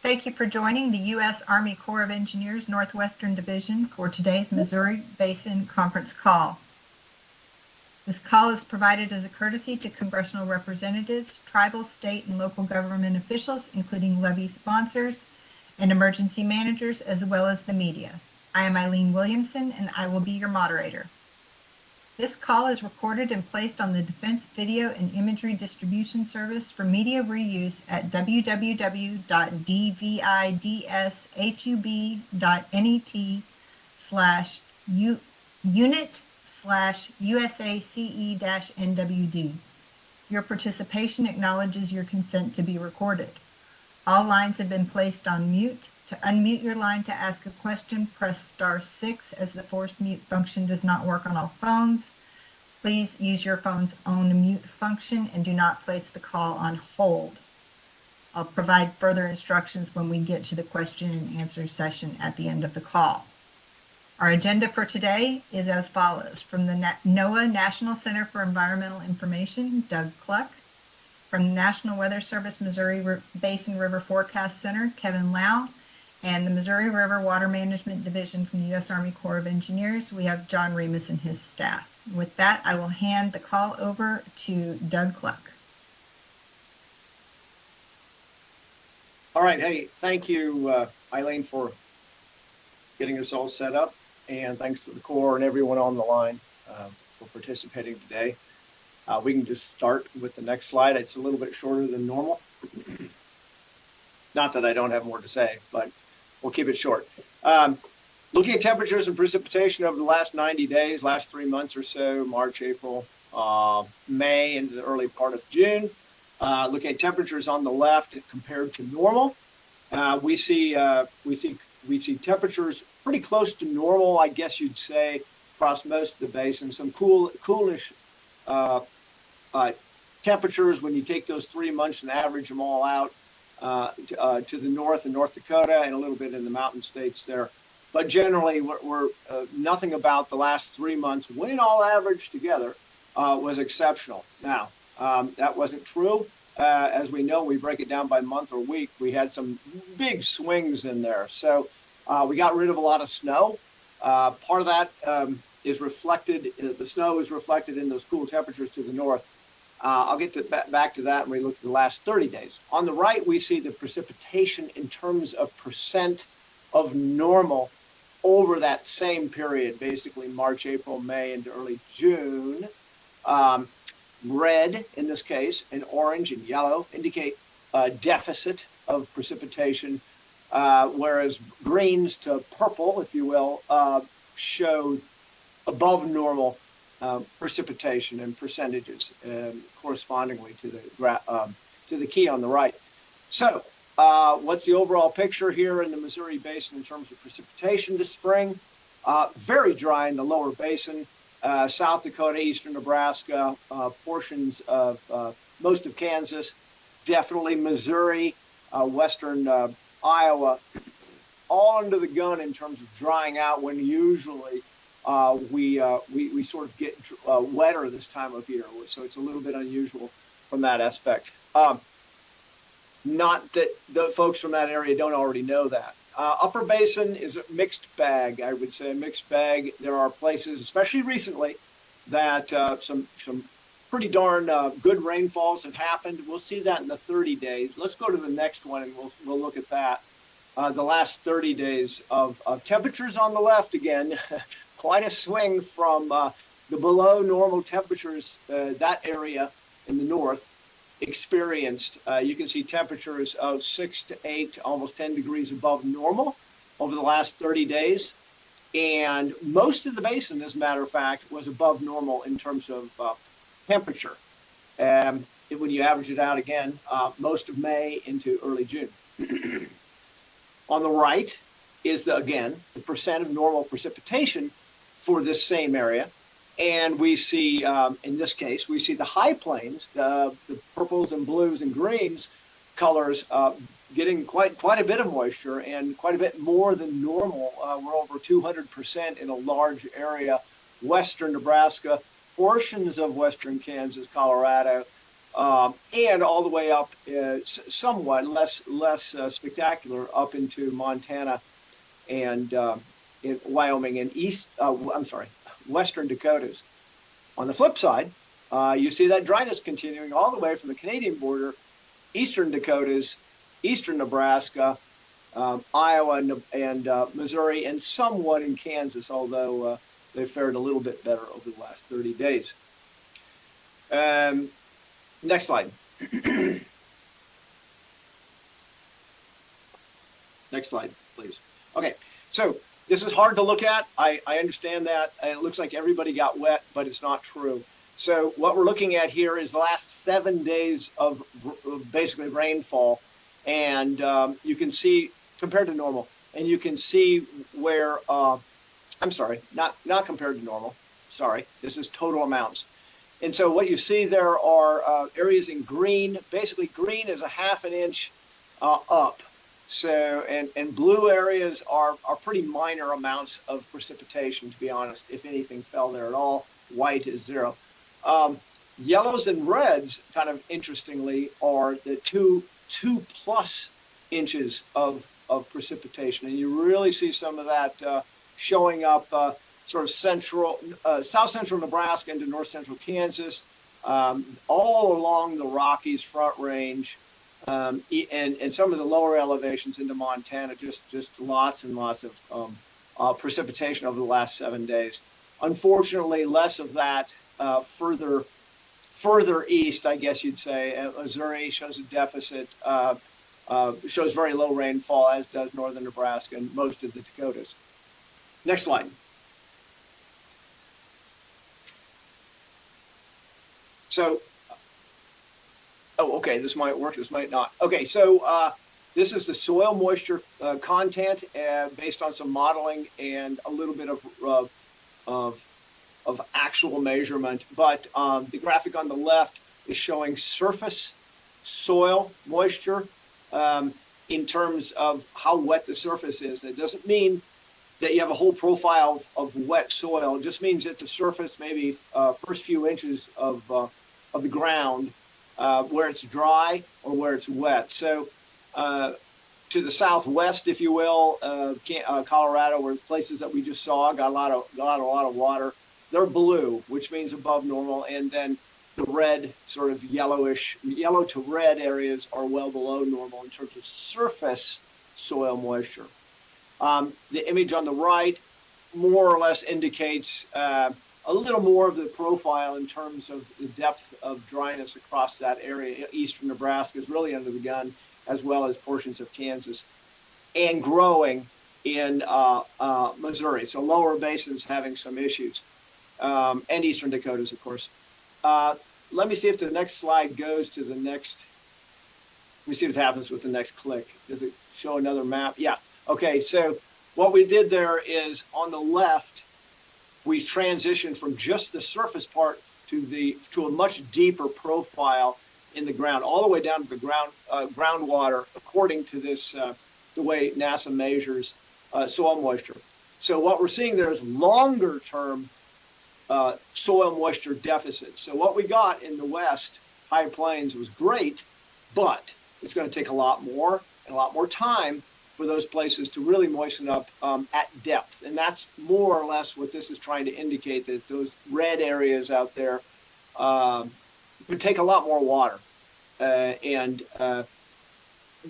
Thank you for joining the U.S. Army Corps of Engineers Northwestern Division for today's Missouri Basin Conference call. This call is provided as a courtesy to congressional representatives, tribal, state, and local government officials, including levee sponsors and emergency managers, as well as the media. I am Eileen Williamson, and I will be your moderator. This call is recorded and placed on the Defense Video and Imagery Distribution Service for media reuse at www.dvids.net/unit/USACE-NWD. Your participation acknowledges your consent to be recorded. All lines have been placed on mute. To unmute your line to ask a question, press *6 as the forced mute function does not work on all phones. Please use your phone's own mute function and do not place the call on hold. I'll provide further instructions when we get to the question and answer session at the end of the call. Our agenda for today is as follows. From the NOAA National Center for Environmental Information, Doug Cluck. From the National Weather Service Missouri Basin River Forecast Center, Kevin Lau. And the Missouri River Water Management Division from the U.S. Army Corps of Engineers, we have John Remus and his staff. With that, I will hand the call over to Doug Cluck. All right. Hey, thank you, Eileen, for getting us all set up. And thanks to the Corps and everyone on the line for participating today. We can just start with the next slide. It's a little bit shorter than normal. Not that I don't have more to say, but we'll keep it short. Looking at temperatures and precipitation over the last 90 days, last 3 months or so, March, April, May, into the early part of June. Looking at temperatures on the left compared to normal, we see temperatures pretty close to normal, I guess you'd say, across most of the basin. Some coolish temperatures when you take those 3 months and average them all out. To the north in North Dakota and a little bit in the mountain states there. But generally, we're nothing about the last 3 months, when all averaged together, was exceptional. Now, that wasn't true. As we know, we break it down by month or week. We had some big swings in there. So we got rid of a lot of snow. Part of that is reflected, the snow is reflected in those cool temperatures to the north. I'll get back to that when we look at the last 30 days. On the right, we see the precipitation in terms of percent of normal over that same period, basically March, April, May, into early June. Red, in this case, and orange and yellow indicate a deficit of precipitation, whereas greens to purple, if you will, show above normal precipitation and percentages correspondingly to the key on the right. So what's the overall picture here in the Missouri Basin in terms of precipitation this spring? Very dry in the lower basin, South Dakota, eastern Nebraska, portions of most of Kansas, definitely Missouri, western Iowa, all under the gun in terms of drying out when usually we sort of get wetter this time of year, so it's a little bit unusual from that aspect. Not that the folks from that area don't already know that. Upper Basin is a mixed bag, I would say, a mixed bag. There are places, especially recently, that some pretty darn good rainfalls have happened. We'll see that in the 30 days. Let's go to the next one and we'll look at that. The last 30 days of temperatures on the left again. Quite a swing from the below normal temperatures that area in the north experienced. You can see temperatures of 6 to 8, almost 10 degrees above normal over the last 30 days. And most of the basin, as a matter of fact, was above normal in terms of temperature. When you average it out again, most of May into early June. On the right is, the percent of normal precipitation for this same area. And we see, in this case, we see the high plains, the purples and blues and greens colors getting quite a bit of moisture and quite a bit more than normal. We're over 200% in a large area, western Nebraska, portions of western Kansas, Colorado, and all the way up, somewhat less spectacular, up into Montana and in Wyoming and western Dakotas. On the flip side, you see that dryness continuing all the way from the Canadian border, eastern Dakotas, eastern Nebraska, Iowa and Missouri, and somewhat in Kansas, although they fared a little bit better over the last 30 days. Next slide. Next slide, please. Okay, so this is hard to look at. I understand that. And it looks like everybody got wet, but it's not true. So what we're looking at here is the last 7 days of basically rainfall. And you can see, compared to normal, and you can see where, I'm sorry, not compared to normal. Sorry, this is total amounts. And so what you see there are areas in green. Basically, green is a ½ an inch up. So, and blue areas are pretty minor amounts of precipitation, to be honest. If anything fell there at all, white is 0. Yellows and reds, kind of interestingly, are the two plus inches of precipitation. And you really see some of that showing up sort of south central Nebraska into north central Kansas, all along the Rockies front range, and some of the lower elevations into Montana. Just lots and lots of precipitation over the last 7 days. Unfortunately, less of that further east, I guess you'd say. Missouri shows a deficit, shows very low rainfall, as does northern Nebraska and most of the Dakotas. Next slide. So, okay, this might work, this might not. Okay, so this is the soil moisture content based on some modeling and a little bit of actual measurement. But the graphic on the left is showing surface soil moisture in terms of how wet the surface is. It doesn't mean that you have a whole profile of wet soil. It just means that the surface, maybe first few inches of the ground, where it's dry or where it's wet. So to the southwest, if you will, Colorado, where places that we just saw got a lot of water, they're blue, which means above normal, and then the red, sort of yellow to red areas are well below normal in terms of surface soil moisture. The image on the right more or less indicates a little more of the profile in terms of the depth of dryness across that area. Eastern Nebraska is really under the gun, as well as portions of Kansas, and growing in Missouri. So lower basins having some issues, and eastern Dakotas, of course. Let me see if the next slide goes to the next. Let me see what happens with the next click. Does it show another map? Yeah. Okay, so what we did there is on the left, we transitioned from just the surface part to a much deeper profile in the ground, all the way down to the groundwater, according to this the way NASA measures soil moisture. So what we're seeing there is longer term soil moisture deficits. So what we got in the west high plains was great, but it's going to take a lot more time for those places to really moisten up at depth. And that's more or less what this is trying to indicate, that those red areas out there would take a lot more water and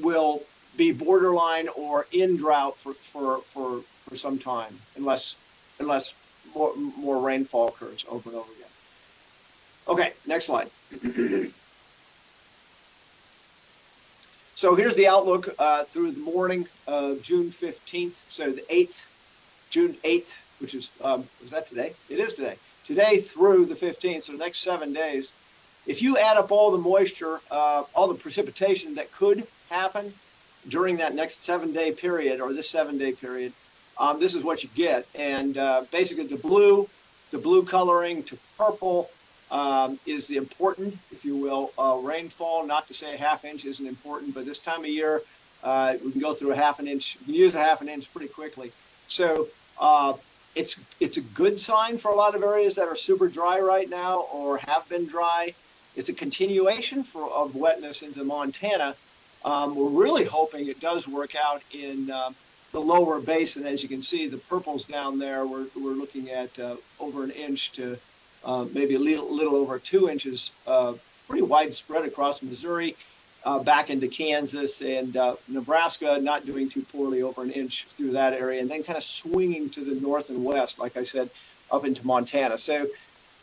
will be borderline or in drought for some time, unless more rainfall occurs over and over again. Okay, next slide. So here's the outlook through the morning of June 15th. So the 8th, June 8th, which is that today? It is today. Today through the 15th, so the next 7 days. If you add up all the moisture, all the precipitation that could happen during that next 7-day period, or this 7-day period, this is what you get. And basically the blue coloring to purple is the important, if you will, rainfall. Not to say a ½ inch isn't important, but this time of year, we can go through a ½ an inch. We can use a ½ an inch pretty quickly. So it's a good sign for a lot of areas that are super dry right now or have been dry. it's a continuation of wetness into Montana. We're really hoping it does work out in the lower basin. As you can see, the purples down there, we're looking at over an inch to maybe a little over 2 inches, pretty widespread across Missouri, back into Kansas and Nebraska, not doing too poorly, over an inch through that area, and then kind of swinging to the north and west, like I said, up into Montana. So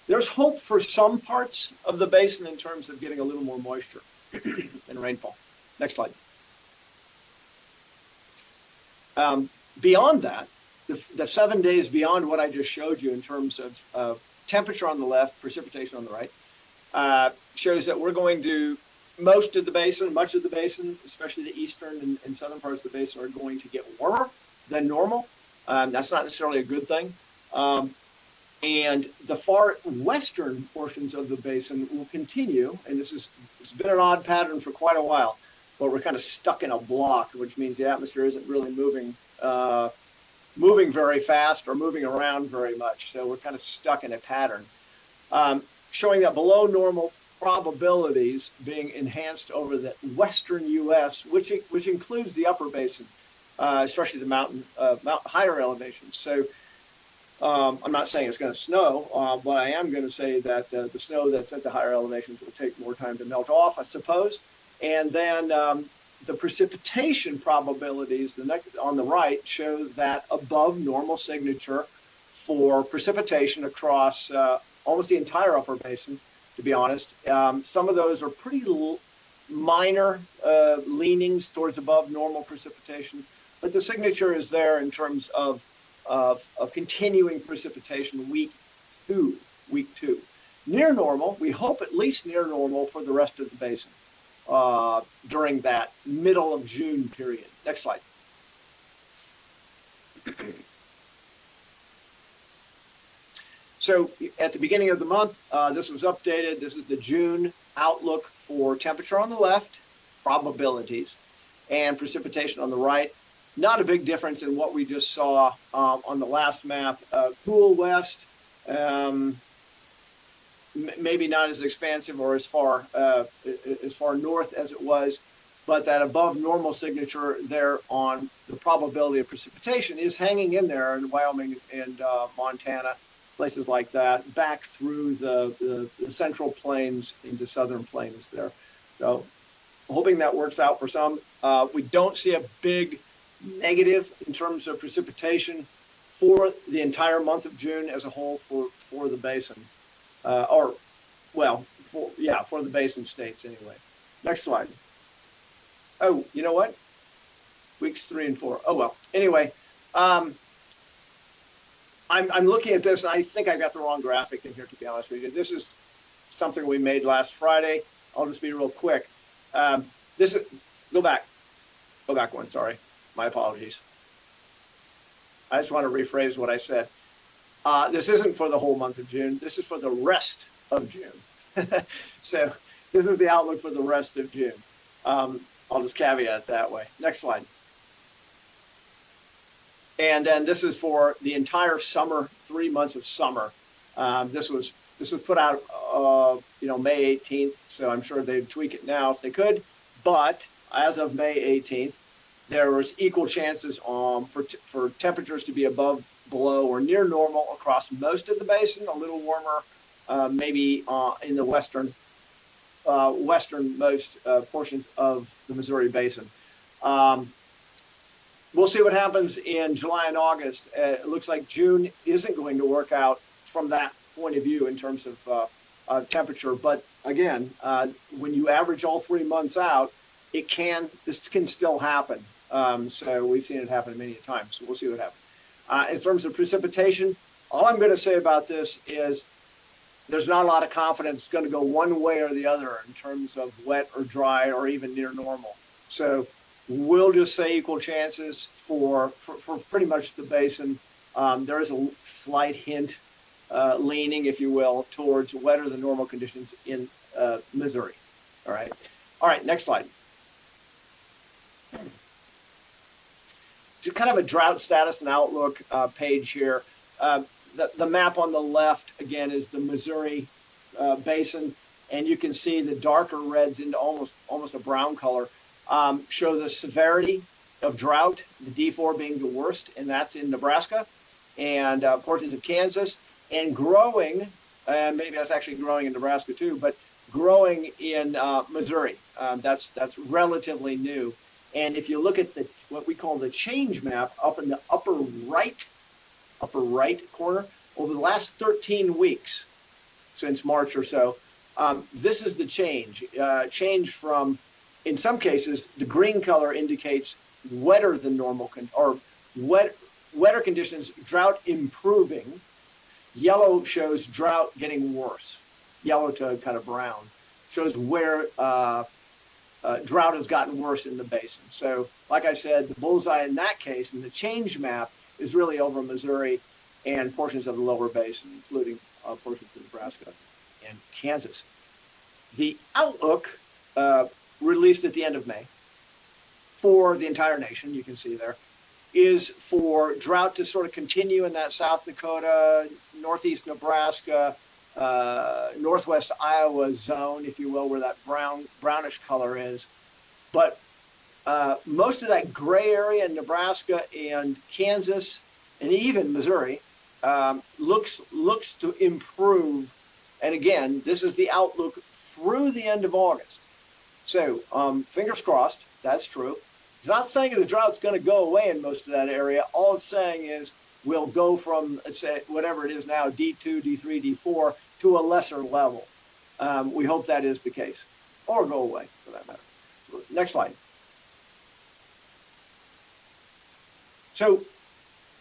there's hope for some parts of the basin in terms of getting a little more moisture and rainfall. Next slide. Beyond that, the 7 days beyond what I just showed you in terms of temperature on the left, precipitation on the right, shows that we're going to, most of the basin, much of the basin, especially the eastern and southern parts of the basin, are going to get warmer than normal. That's not necessarily a good thing. And the far western portions of the basin will continue, and it's been an odd pattern for quite a while, but we're kind of stuck in a block, which means the atmosphere isn't really moving very fast or moving around very much. So we're kind of stuck in a pattern, showing that below normal probabilities being enhanced over the western U.S., which includes the upper basin, especially the mountain higher elevations. So I'm not saying it's going to snow, but I am going to say that the snow that's at the higher elevations will take more time to melt off, I suppose. And then the precipitation probabilities on the right show that above normal signature for precipitation across almost the entire upper basin, to be honest. Some of those are pretty minor leanings towards above normal precipitation, but the signature is there in terms of continuing precipitation week two. Near normal, we hope at least near normal for the rest of the basin during that middle of June period. Next slide. So at the beginning of the month, this was updated. This is the June outlook for temperature on the left, probabilities, and precipitation on the right. Not a big difference in what we just saw on the last map. Cool west, maybe not as expansive or as far north as it was, but that above normal signature there on the probability of precipitation is hanging in there in Wyoming and Montana, places like that, back through the central plains into southern plains there. So hoping that works out for some. We don't see a big negative in terms of precipitation for the entire month of June as a whole for the basin, for the basin states anyway. Next slide. Oh, you know what? Weeks 3 and 4. Oh well. Anyway, I'm looking at this and I think I got the wrong graphic in here, to be honest with you. This is something we made last Friday. I'll just be real quick. Go back one. Sorry. My apologies. I just want to rephrase what I said. This isn't for the whole month of June. This is for the rest of June. So this is the outlook for the rest of June. I'll just caveat it that way. Next slide. And then this is for the entire summer, 3 months of summer. This was put out, May 18th. So I'm sure they'd tweak it now if they could. But as of May 18th, there was equal chances for temperatures to be above, below, or near normal across most of the basin. A little warmer, maybe in the westernmost portions of the Missouri Basin. We'll see what happens in July and August. It looks like June isn't going to work out from that point of view in terms of temperature. But again, when you average all 3 months out, this can still happen. So we've seen it happen many times. So we'll see what happens. In terms of precipitation, all I'm going to say about this is there's not a lot of confidence it's going to go one way or the other in terms of wet or dry or even near normal. So we'll just say equal chances for pretty much the basin. There is a slight hint, leaning, if you will, towards wetter than normal conditions in Missouri. All right, next slide. Just kind of a drought status and outlook page here. The map on the left, again, is the Missouri Basin, and you can see the darker reds into almost a brown color, show the severity of drought, the D4 being the worst, and that's in Nebraska and portions of Kansas, and growing, and maybe that's actually growing in Nebraska too, but growing in Missouri. That's relatively new. And if you look at what we call the change map up in the upper right corner, over the last 13 weeks, since March or so, this is the change. Change from, in some cases, the green color indicates wetter than normal, wetter conditions, drought improving. Yellow shows drought getting worse. Yellow to kind of brown shows where drought has gotten worse in the basin. So, like I said, the bullseye in that case, in the change map, is really over Missouri and portions of the lower basin, including portions of Nebraska and Kansas. The outlook released at the end of May for the entire nation, you can see there, is for drought to sort of continue in that South Dakota, northeast Nebraska, northwest Iowa zone, if you will, where that brownish color is. But most of that gray area in Nebraska and Kansas and even Missouri looks to improve. And again, this is the outlook through the end of August. So fingers crossed, that's true. It's not saying the drought's going to go away in most of that area. All it's saying is we'll go from, let's say, whatever it is now, D2, D3, D4, to a lesser level. We hope that is the case, or go away for that matter. Next slide. So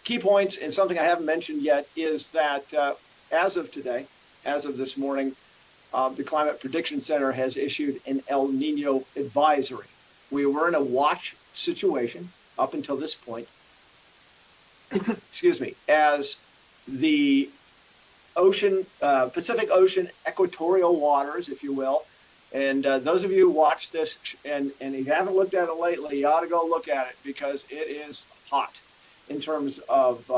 key points, and something I haven't mentioned yet, is that as of today, as of this morning, the Climate Prediction Center has issued an El Nino advisory. We were in a watch situation up until this point, excuse me, as the ocean, Pacific Ocean equatorial waters, if you will, and those of you who watch this, and if you haven't looked at it lately, you ought to go look at it because it is hot in terms of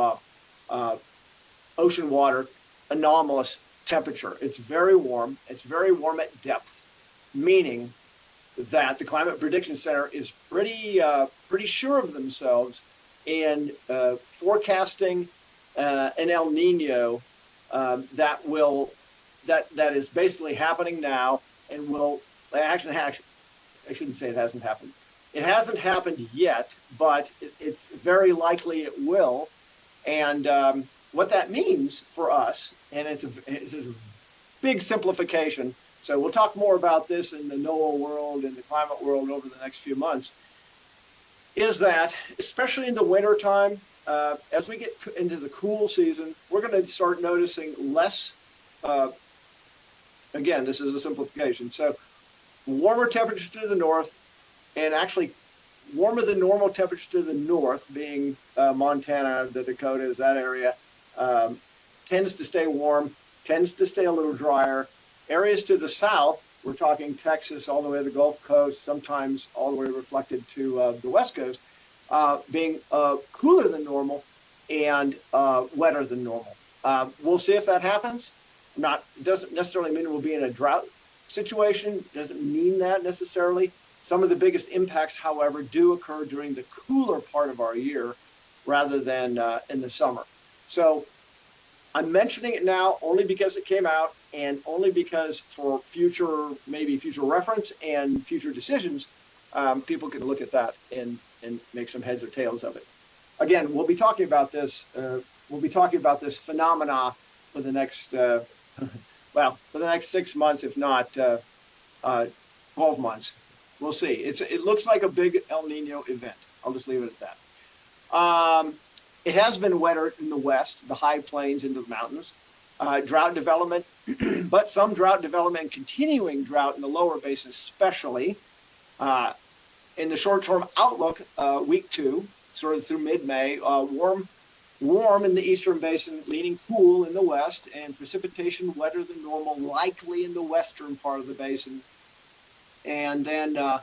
ocean water, anomalous temperature. It's very warm. It's very warm at depth, meaning that the Climate Prediction Center is pretty sure of themselves in forecasting an El Nino that is basically happening now and will actually I shouldn't say it hasn't happened. It hasn't happened yet, but it's very likely it will. And what that means for us, and it's a big simplification. So we'll talk more about this in the NOAA world and the climate world over the next few months, is that, especially in the wintertime, as we get into the cool season, we're going to start noticing less, again, this is a simplification. So warmer temperatures to the north, and actually warmer than normal temperatures to the north, being Montana, the Dakotas, that area, tends to stay warm, tends to stay a little drier. Areas to the south, we're talking Texas all the way to the Gulf Coast, sometimes all the way reflected to the West Coast, being cooler than normal and wetter than normal. We'll see if that happens. It doesn't necessarily mean we'll be in a drought situation. Doesn't mean that necessarily. Some of the biggest impacts, however, do occur during the cooler part of our year rather than in the summer. So I'm mentioning it now only because it came out and only because for maybe future reference and future decisions, people can look at that and make some heads or tails of it. Again, we'll be talking about this. We'll be talking about this phenomena for the next, for the next 6 months, if not 12 months. We'll see. It looks like a big El Nino event. I'll just leave it at that. It has been wetter in the west, the high plains into the mountains. Drought development, but some drought development and continuing drought in the lower basin, especially. In the short-term outlook, week 2, sort of through mid-May, warm in the eastern basin, leaning cool in the west, and precipitation wetter than normal, likely in the western part of the basin. And then a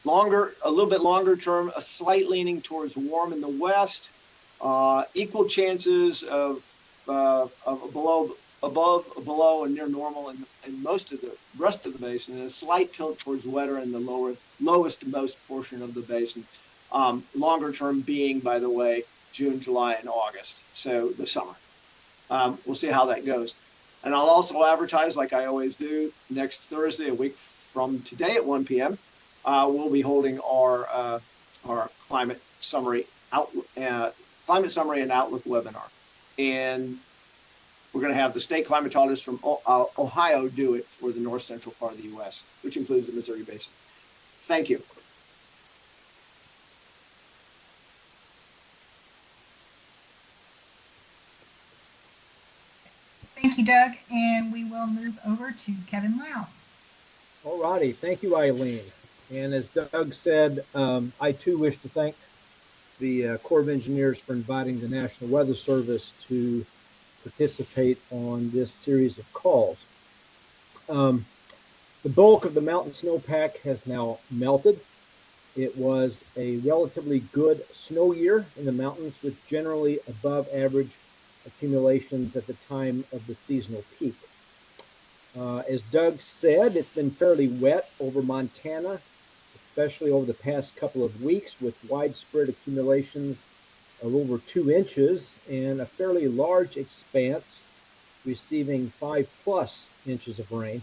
little bit longer term, a slight leaning towards warm in the west, equal chances of below above, below, and near normal in most of the rest of the basin, and a slight tilt towards wetter in the lowest most portion of the basin. Longer term being, by the way, June, July, and August, so the summer. We'll see how that goes. And I'll also advertise, like I always do, next Thursday, a week from today at 1 p.m., we'll be holding our climate summary climate summary and outlook webinar. And we're going to have the state climatologist from Ohio do it for the north central part of the U.S., which includes the Missouri Basin. Thank you. Thank you, Doug. And we will move over to Kevin Lau. All righty. Thank you, Eileen. And as Doug said, I too wish to thank the Corps of Engineers for inviting the National Weather Service to participate on this series of calls. The bulk of the mountain snowpack has now melted. It was a relatively good snow year in the mountains with generally above average accumulations at the time of the seasonal peak. As Doug said, it's been fairly wet over Montana, especially over the past couple of weeks, with widespread accumulations of over 2 inches and a fairly large expanse receiving 5+ inches of rain.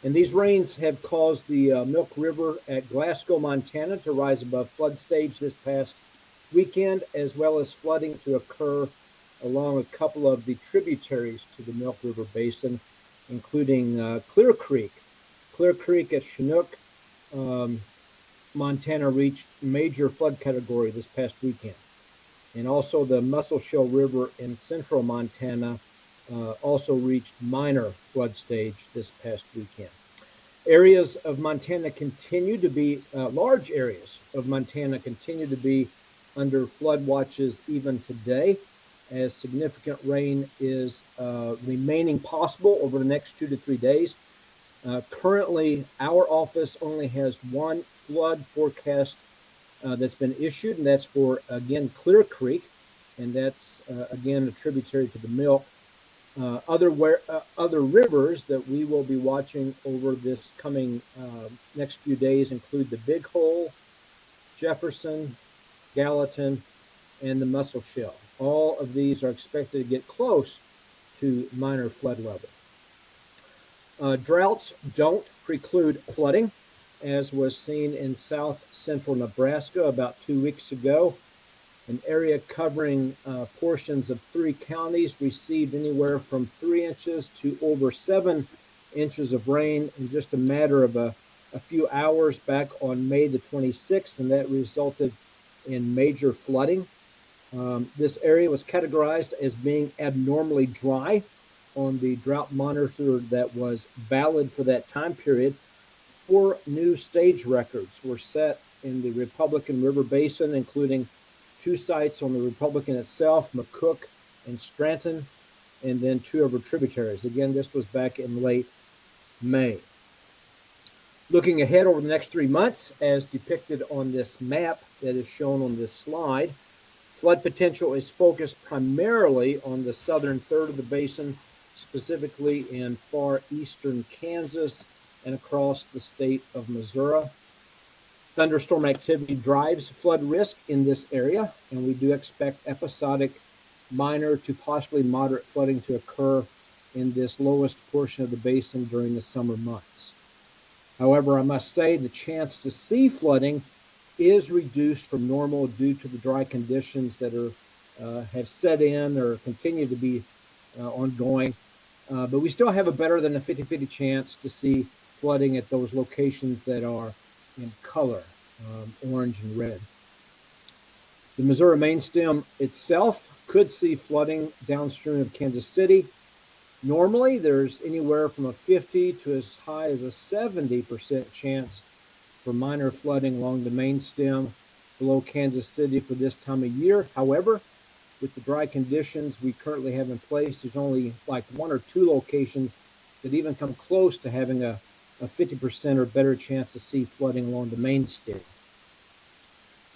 And these rains have caused the Milk River at Glasgow, Montana to rise above flood stage this past weekend, as well as flooding to occur along a couple of the tributaries to the Milk River Basin, including Clear Creek. Clear Creek at Chinook, Montana reached major flood category this past weekend. And also the Musselshell River in central Montana also reached minor flood stage this past weekend. Areas of Montana continue to be, large areas of Montana continue to be under flood watches even today, as significant rain is remaining possible over the next 2 to 3 days. Currently, our office only has one flood forecast that's been issued, and that's for, again, Clear Creek, and that's, again, a tributary to the Milk. Other rivers that we will be watching over this coming next few days include the Big Hole, Jefferson, Gallatin, and the Musselshell. All of these are expected to get close to minor flood level. Droughts don't preclude flooding, as was seen in south central Nebraska about 2 weeks ago. An area covering portions of 3 counties received anywhere from 3 inches to over 7 inches of rain in just a matter of a few hours back on May the 26th, and that resulted in major flooding. This area was categorized as being abnormally dry on the drought monitor that was valid for that time period. 4 new stage records were set in the Republican River Basin, including 2 sites on the Republican itself, McCook and Stratton, and then 2 of her tributaries. Again, this was back in late May. Looking ahead over the next 3 months, as depicted on this map that is shown on this slide, flood potential is focused primarily on the southern third of the basin, specifically in far eastern Kansas and across the state of Missouri. Thunderstorm activity drives flood risk in this area, and we do expect episodic minor to possibly moderate flooding to occur in this lowest portion of the basin during the summer months. However, I must say the chance to see flooding is reduced from normal due to the dry conditions that have set in or continue to be ongoing. But we still have a better than a 50-50 chance to see flooding at those locations that are in color, orange and red. The Missouri main stem itself could see flooding downstream of Kansas City. Normally, there's anywhere from a 50 to as high as a 70% chance for minor flooding along the main stem below Kansas City for this time of year. However, with the dry conditions we currently have in place, there's only like 1 or 2 locations that even come close to having a 50% or better chance to see flooding along the main stem.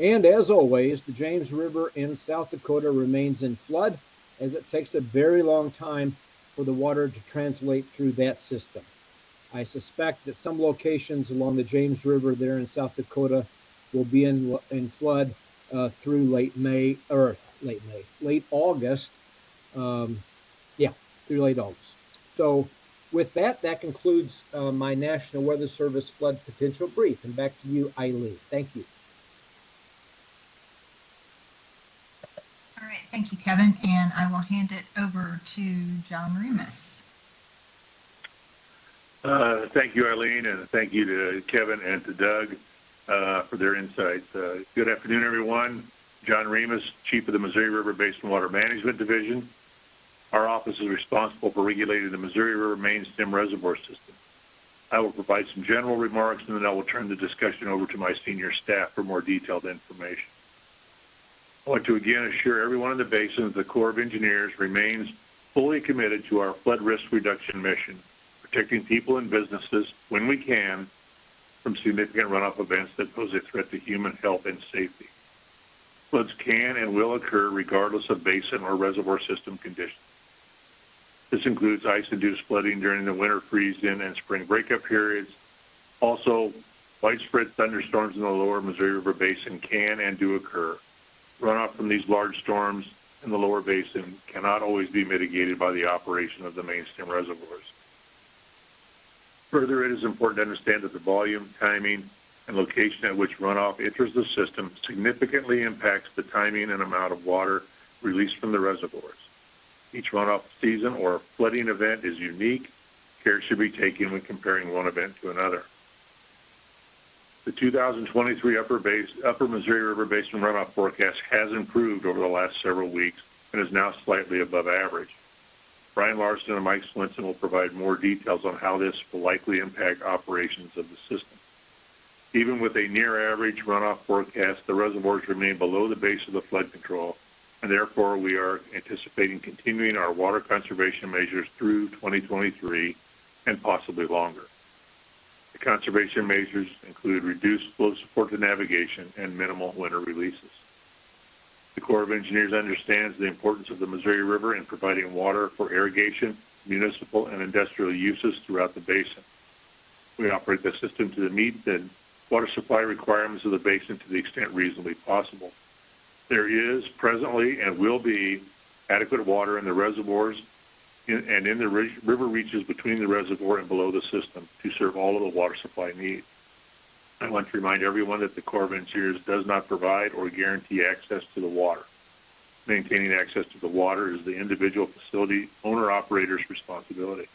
And as always, the James River in South Dakota remains in flood, as it takes a very long time for the water to translate through that system. I suspect that some locations along the James River there in South Dakota will be in flood through late August. Through late August. So with that concludes my National Weather Service flood potential brief. And back to you, Eileen. Thank you. All right, thank you, Kevin, and I will hand it over to John Remus. Thank you, Eileen, and thank you to Kevin and to Doug for their insights. Good afternoon, everyone. John Remus, Chief of the Missouri River Basin Water Management Division. Our office is responsible for regulating the Missouri River main stem reservoir system. I will provide some general remarks, and then I will turn the discussion over to my senior staff for more detailed information. I want to again assure everyone in the basin that the Corps of Engineers remains fully committed to our flood risk reduction mission, protecting people and businesses when we can from significant runoff events that pose a threat to human health and safety. Floods can and will occur regardless of basin or reservoir system conditions. This includes ice-induced flooding during the winter freeze-in and spring breakup periods. Also, widespread thunderstorms in the lower Missouri River Basin can and do occur. Runoff from these large storms in the lower basin cannot always be mitigated by the operation of the main stem reservoirs. Further, it is important to understand that the volume, timing, and location at which runoff enters the system significantly impacts the timing and amount of water released from the reservoirs. Each runoff season or flooding event is unique. Care should be taken when comparing one event to another. The 2023 Upper Missouri River Basin runoff forecast has improved over the last several weeks and is now slightly above average. Brian Larson and Mike Swinson will provide more details on how this will likely impact operations of the system. Even with a near-average runoff forecast, the reservoirs remain below the base of the flood control, and therefore we are anticipating continuing our water conservation measures through 2023 and possibly longer. The conservation measures include reduced flow support to navigation and minimal winter releases. The Corps of Engineers understands the importance of the Missouri River in providing water for irrigation, municipal, and industrial uses throughout the basin. We operate the system to meet the water supply requirements of the basin to the extent reasonably possible. There is presently and will be adequate water in the reservoirs and in the river reaches between the reservoir and below the system to serve all of the water supply needs. I want to remind everyone that the Corps of Engineers does not provide or guarantee access to the water. Maintaining access to the water is the individual facility owner-operator's responsibility.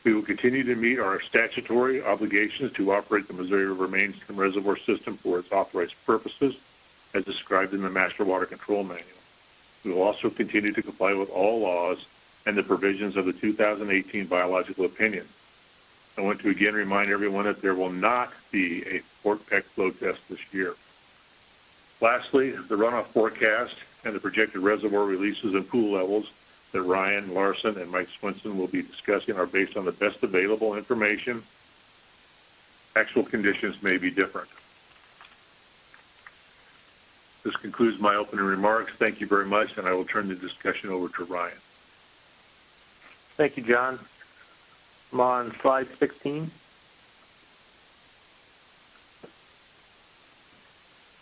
We will continue to meet our statutory obligations to operate the Missouri River main stem reservoir system for its authorized purposes, as described in the Master Water Control Manual. We will also continue to comply with all laws and the provisions of the 2018 biological opinion. I want to again remind everyone that there will not be a Fort Peck flow test this year. Lastly, the runoff forecast and the projected reservoir releases and pool levels that Ryan Larson and Mike Swinson will be discussing are based on the best available information. Actual conditions may be different. This concludes my opening remarks. Thank you very much, and I will turn the discussion over to Ryan. Thank you, John. I'm on slide 16.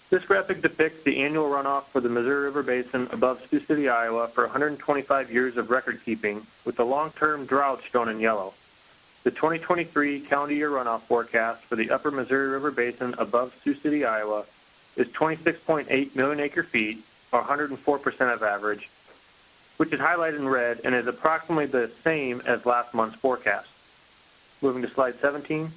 This graphic depicts the annual runoff for the Missouri River Basin above Sioux City, Iowa for 125 years of record keeping, with the long-term drought shown in yellow. The 2023 calendar year runoff forecast for the Upper Missouri River Basin above Sioux City, Iowa is 26.8 million acre-feet, or 104% of average, which is highlighted in red and is approximately the same as last month's forecast. Moving to slide 17.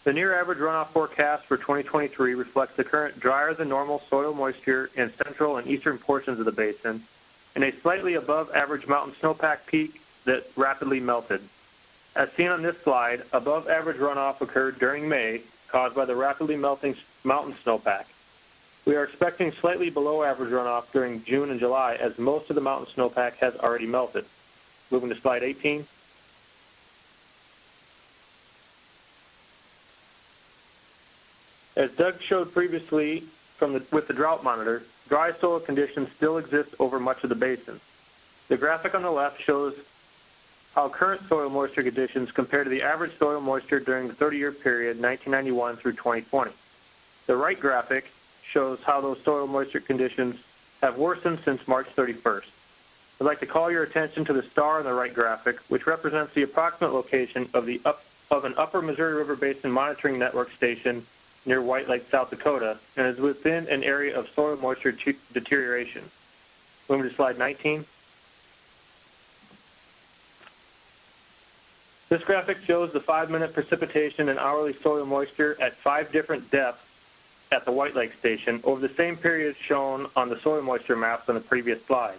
The near-average runoff forecast for 2023 reflects the current drier-than-normal soil moisture in central and eastern portions of the basin and a slightly above-average mountain snowpack peak that rapidly melted. As seen on this slide, above-average runoff occurred during May, caused by the rapidly melting mountain snowpack. We are expecting slightly below-average runoff during June and July, as most of the mountain snowpack has already melted. Moving to slide 18. As Doug showed previously, with the drought monitor, dry soil conditions still exist over much of the basin. The graphic on the left shows how current soil moisture conditions compare to the average soil moisture during the 30-year period 1991 through 2020. The right graphic shows how those soil moisture conditions have worsened since March 31st. I'd like to call your attention to the star on the right graphic, which represents the approximate location of an upper Missouri River Basin monitoring network station near White Lake, South Dakota, and is within an area of soil moisture deterioration. Moving to slide 19. This graphic shows the 5-minute precipitation and hourly soil moisture at 5 different depths at the White Lake station over the same period shown on the soil moisture maps on the previous slide.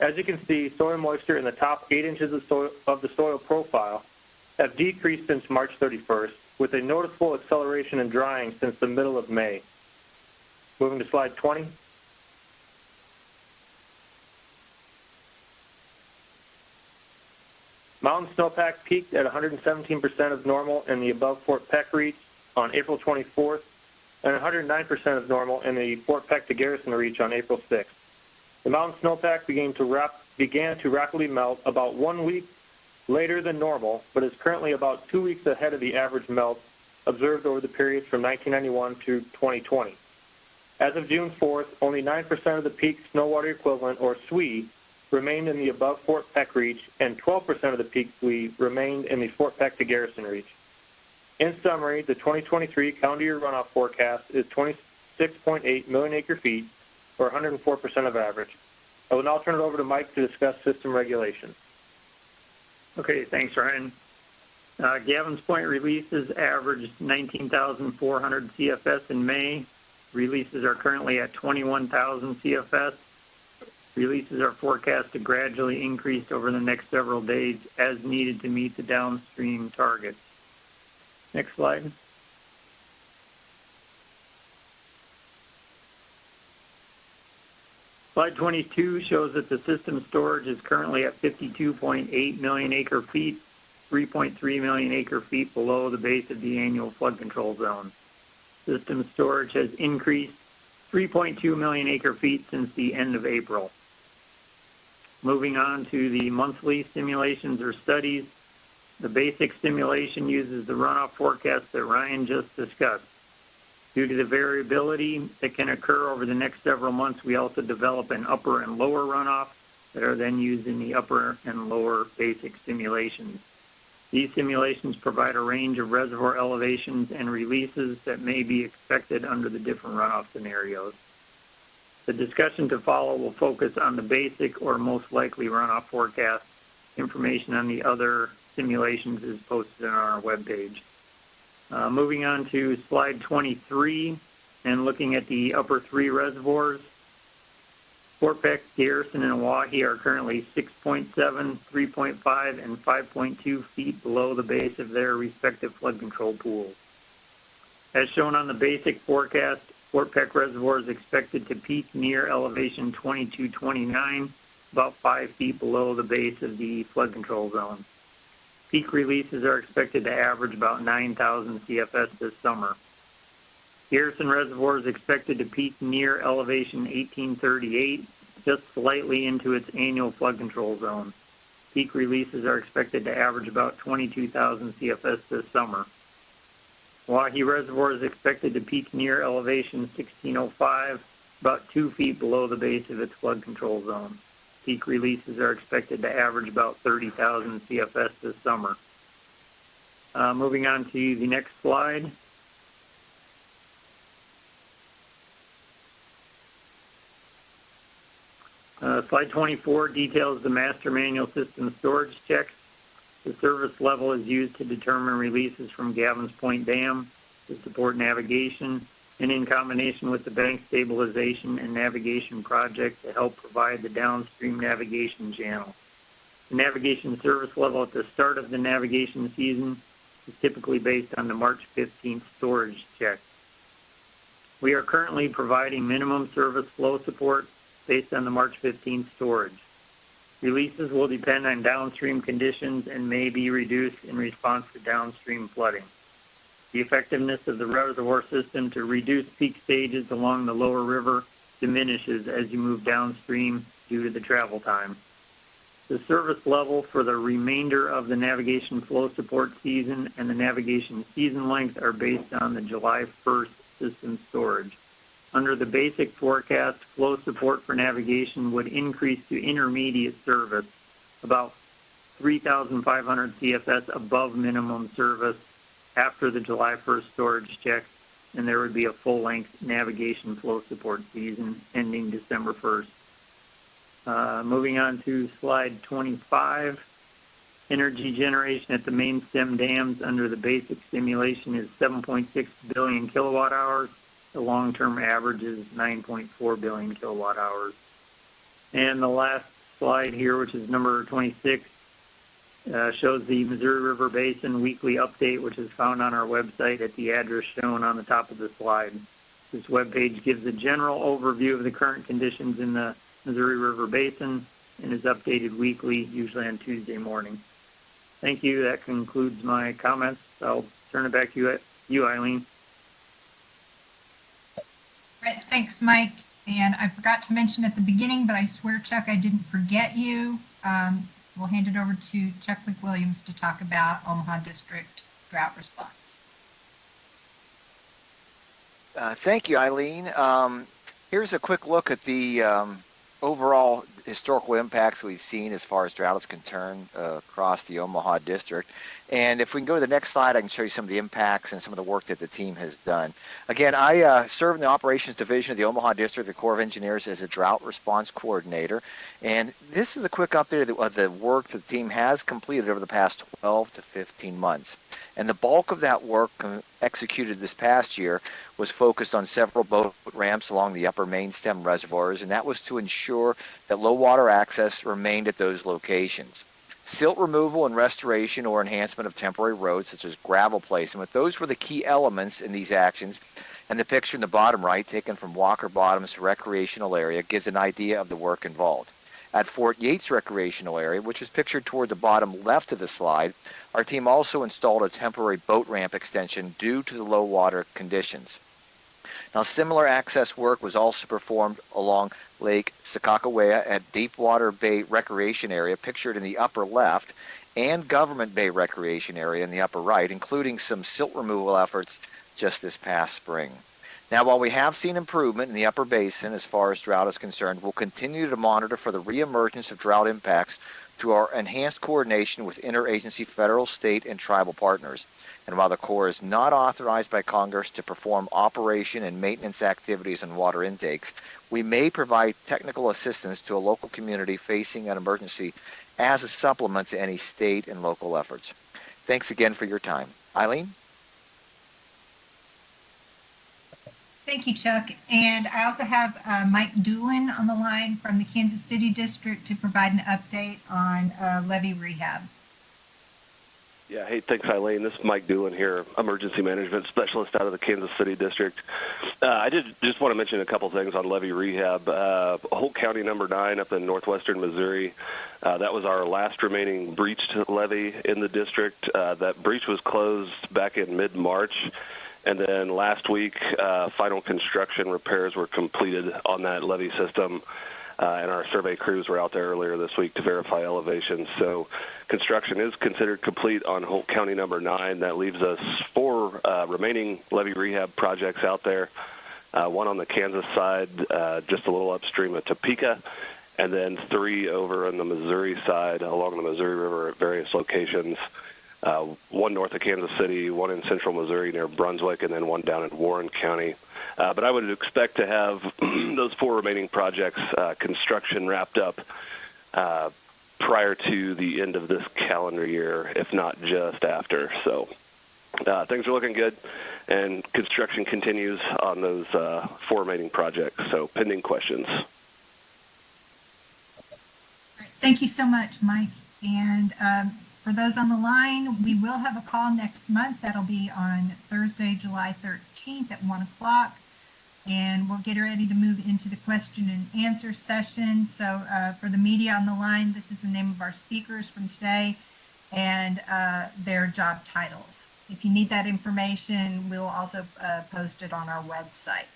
As you can see, soil moisture in the top 8 inches of the soil profile have decreased since March 31st, with a noticeable acceleration in drying since the middle of May. Moving to slide 20. Mountain snowpack peaked at 117% of normal in the above Fort Peck reach on April 24th and 109% of normal in the Fort Peck to Garrison reach on April 6th. The mountain snowpack began to rapidly melt about 1 week later than normal, but is currently about 2 weeks ahead of the average melt observed over the period from 1991 to 2020. As of June 4th, only 9% of the peak snow water equivalent, or SWE, remained in the above Fort Peck reach, and 12% of the peak SWE remained in the Fort Peck to Garrison reach. In summary, the 2023 calendar year runoff forecast is 26.8 million acre-feet, or 104% of average. I will now turn it over to Mike to discuss system regulation. Okay, thanks, Ryan. Gavin's Point releases averaged 19,400 CFS in May. Releases are currently at 21,000 CFS. Releases are forecast to gradually increase over the next several days as needed to meet the downstream targets. Next slide. Slide 22 shows that the system storage is currently at 52.8 million acre-feet, 3.3 million acre-feet below the base of the annual flood control zone. System storage has increased 3.2 million acre-feet since the end of April. Moving on to the monthly simulations or studies, the basic simulation uses the runoff forecast that Ryan just discussed. Due to the variability that can occur over the next several months, we also develop an upper and lower runoff that are then used in the upper and lower basic simulations. These simulations provide a range of reservoir elevations and releases that may be expected under the different runoff scenarios. The discussion to follow will focus on the basic or most likely runoff forecast. Information on the other simulations is posted on our webpage. Moving on to slide 23 and looking at the upper 3 reservoirs. Fort Peck, Garrison, and Oahe are currently 6.7, 3.5, and 5.2 feet below the base of their respective flood control pools. As shown on the basic forecast, Fort Peck Reservoir is expected to peak near elevation 2229, about 5 feet below the base of the flood control zone. Peak releases are expected to average about 9,000 CFS this summer. Garrison Reservoir is expected to peak near elevation 1838, just slightly into its annual flood control zone. Peak releases are expected to average about 22,000 CFS this summer. Oahe Reservoir is expected to peak near elevation 1605, about 2 feet below the base of its flood control zone. Peak releases are expected to average about 30,000 CFS this summer. Moving on to the next slide. Slide 24 details the master manual system storage checks. The service level is used to determine releases from Gavin's Point Dam to support navigation, and in combination with the bank stabilization and navigation project to help provide the downstream navigation channel. The navigation service level at the start of the navigation season is typically based on the March 15th storage check. We are currently providing minimum service flow support based on the March 15th storage. Releases will depend on downstream conditions and may be reduced in response to downstream flooding. The effectiveness of the reservoir system to reduce peak stages along the lower river diminishes as you move downstream due to the travel time. The service level for the remainder of the navigation flow support season and the navigation season length are based on the July 1st system storage. Under the basic forecast, flow support for navigation would increase to intermediate service, about 3,500 CFS above minimum service after the July 1st storage checks, and there would be a full-length navigation flow support season ending December 1st. Moving on to slide 25. Energy generation at the main stem dams under the basic simulation is 7.6 billion kilowatt hours. The long-term average is 9.4 billion kilowatt hours. And the last slide here, which is number 26, shows the Missouri River Basin weekly update, which is found on our website at the address shown on the top of the slide. This webpage gives a general overview of the current conditions in the Missouri River Basin and is updated weekly, usually on Tuesday morning. Thank you. That concludes my comments. I'll turn it back to you, Eileen. Right, thanks, Mike. And I forgot to mention at the beginning, but I swear, Chuck, I didn't forget you. We'll hand it over to Chuck McWilliams to talk about Omaha District drought response. Thank you, Eileen. Here's a quick look at the overall historical impacts we've seen as far as drought is concerned across the Omaha District. And if we can go to the next slide, I can show you some of the impacts and some of the work that the team has done. Again, I serve in the Operations Division of the Omaha District of the Corps of Engineers as a drought response coordinator. And this is a quick update of the work that the team has completed over the past 12 to 15 months. And the bulk of that work executed this past year was focused on several boat ramps along the upper main stem reservoirs, and that was to ensure that low water access remained at those locations. Silt removal and restoration or enhancement of temporary roads, such as gravel placement, those were the key elements in these actions. And the picture in the bottom right, taken from Walker Bottoms Recreational Area, gives an idea of the work involved. At Fort Yates Recreational Area, which is pictured toward the bottom left of the slide, our team also installed a temporary boat ramp extension due to the low water conditions. Now, similar access work was also performed along Lake Sakakawea at Deepwater Bay Recreation Area, pictured in the upper left, and Government Bay Recreation Area in the upper right, including some silt removal efforts just this past spring. Now, while we have seen improvement in the upper basin as far as drought is concerned, we'll continue to monitor for the reemergence of drought impacts through our enhanced coordination with interagency federal, state, and tribal partners. And while the Corps is not authorized by Congress to perform operation and maintenance activities on water intakes, we may provide technical assistance to a local community facing an emergency as a supplement to any state and local efforts. Thanks again for your time. Eileen? Thank you, Chuck. And I also have Mike Doolin on the line from the Kansas City District to provide an update on levee rehab. Yeah, hey, thanks, Eileen. This is Mike Doolin here, Emergency Management Specialist out of the Kansas City District. I just want to mention a couple things on levee rehab. Holt County number 9 up in northwestern Missouri, that was our last remaining breached levee in the district. That breach was closed back in mid-March. And then last week, final construction repairs were completed on that levee system, and our survey crews were out there earlier this week to verify elevations. So construction is considered complete on Holt County number 9. That leaves us 4 remaining levee rehab projects out there, one on the Kansas side, just a little upstream of Topeka, and then 3 over on the Missouri side along the Missouri River at various locations. One north of Kansas City, one in central Missouri near Brunswick, and then one down in Warren County. But I would expect to have those 4 remaining projects construction wrapped up prior to the end of this calendar year, if not just after. So things are looking good, and construction continues on those 4 remaining projects. So pending questions. Thank you so much, Mike. And for those on the line, we will have a call next month. That'll be on Thursday, July 13th at 1 o'clock. And we'll get ready to move into the question and answer session. So for the media on the line, this is the name of our speakers from today and their job titles. If you need that information, we will also post it on our website.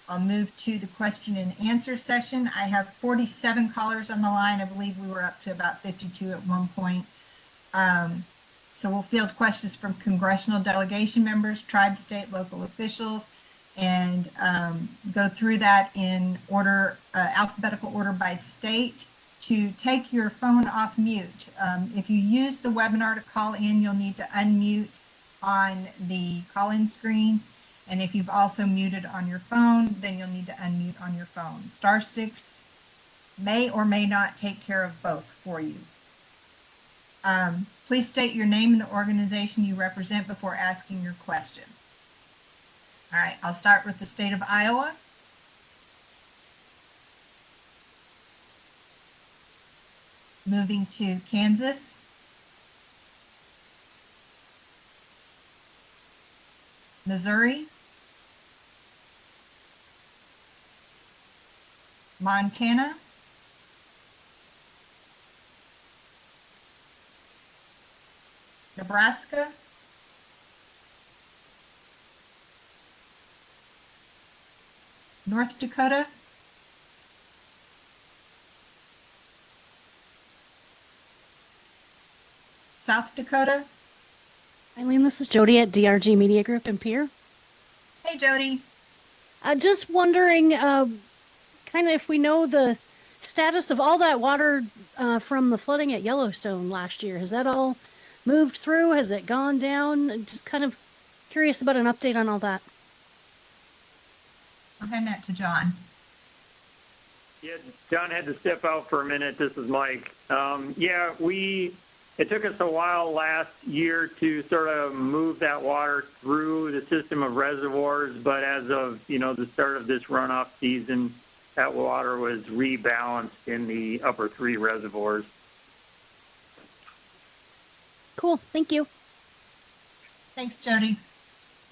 I'll move to the question and answer session. I have 47 callers on the line. I believe we were up to about 52 at one point. So we'll field questions from congressional delegation members, tribe, state, local officials, and go through that in order, alphabetical order by state. To take your phone off mute, if you use the webinar to call in, you'll need to unmute on the call-in screen. And if you've also muted on your phone, then you'll need to unmute on your phone. *6 may or may not take care of both for you. Please state your name and the organization you represent before asking your question. All right, I'll start with the state of Iowa. Moving to Kansas. Missouri. Montana. Nebraska. North Dakota. South Dakota. Eileen, this is Jody at DRG Media Group in Pierre. Hey, Jody. Just wondering, kind of if we know the status of all that water from the flooding at Yellowstone last year. Has that all moved through? Has it gone down? Just kind of curious about an update on all that. I'll hand that to John. Yeah, John had to step out for a minute. This is Mike. It took us a while last year to sort of move that water through the system of reservoirs, but as of, the start of this runoff season, that water was rebalanced in the upper 3 reservoirs. Cool, thank you. Thanks, Jody.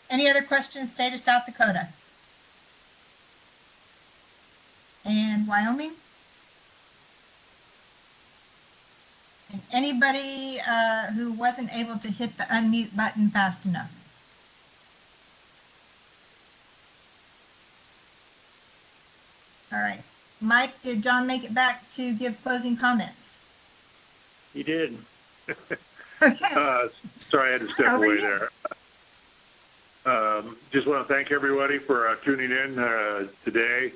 Any other questions, state of South Dakota? And Wyoming? And anybody who wasn't able to hit the unmute button fast enough? All right. Mike, did John make it back to give closing comments? He did. Okay. Sorry, I had to step Over away to you. there. Just want to thank everybody for tuning in today.